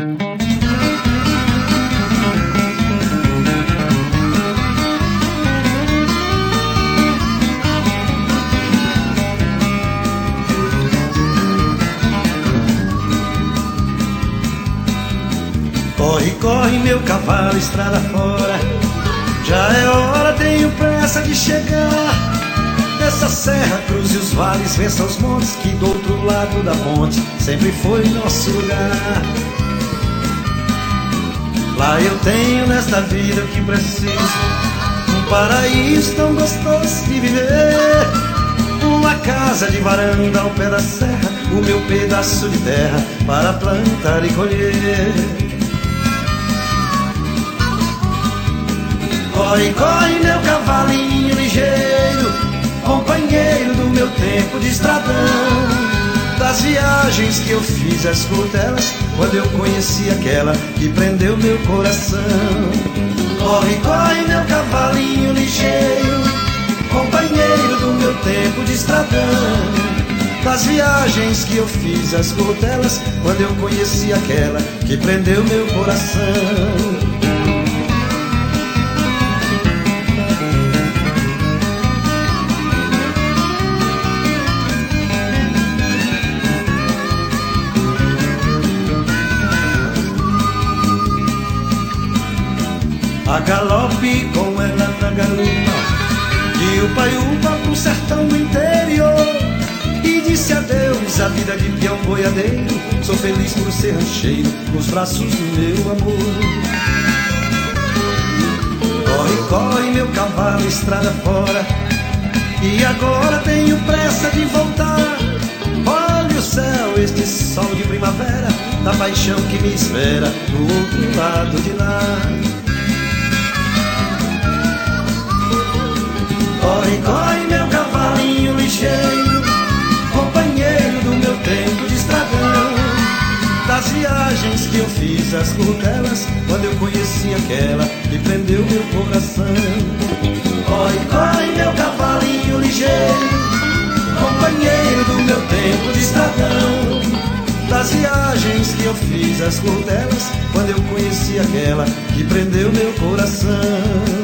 Corre, corre meu cavalo, estrada fora, já é hora, tenho pressa de chegar. Dessa serra, cruze os vales, vença os montes, que do outro lado da ponte sempre foi nosso lugar. Lá eu tenho nesta vida o que preciso, um paraíso tão gostoso de viver. Uma casa de varanda ao pé da serra, o meu pedaço de terra para plantar e colher. Corre, corre meu cavalinho ligeiro, companheiro do meu tempo de estradão, das viagens que eu fiz às curtelas, quando eu conheci aquela que prendeu meu coração. Corre, corre meu cavalinho ligeiro, companheiro do meu tempo de estradão, das viagens que eu fiz às curtelas, quando eu conheci aquela que prendeu meu coração. A galope com ela na garupa, de Upa-Upa pro sertão do interior, e disse adeus à vida de peão boiadeiro. Sou feliz por ser rancheiro, nos braços do meu amor. Corre, corre meu cavalo, estrada fora, e agora tenho pressa de voltar. Olha o céu, este sol de primavera, da paixão que me espera do outro lado de lá. Corre, corre meu cavalinho ligeiro, companheiro do meu tempo de estradão, das viagens que eu fiz às curtelas, quando eu conheci aquela que prendeu meu coração. Corre, corre meu cavalinho ligeiro, companheiro do meu tempo de estradão, das viagens que eu fiz às curtelas, quando eu conheci aquela que prendeu meu coração.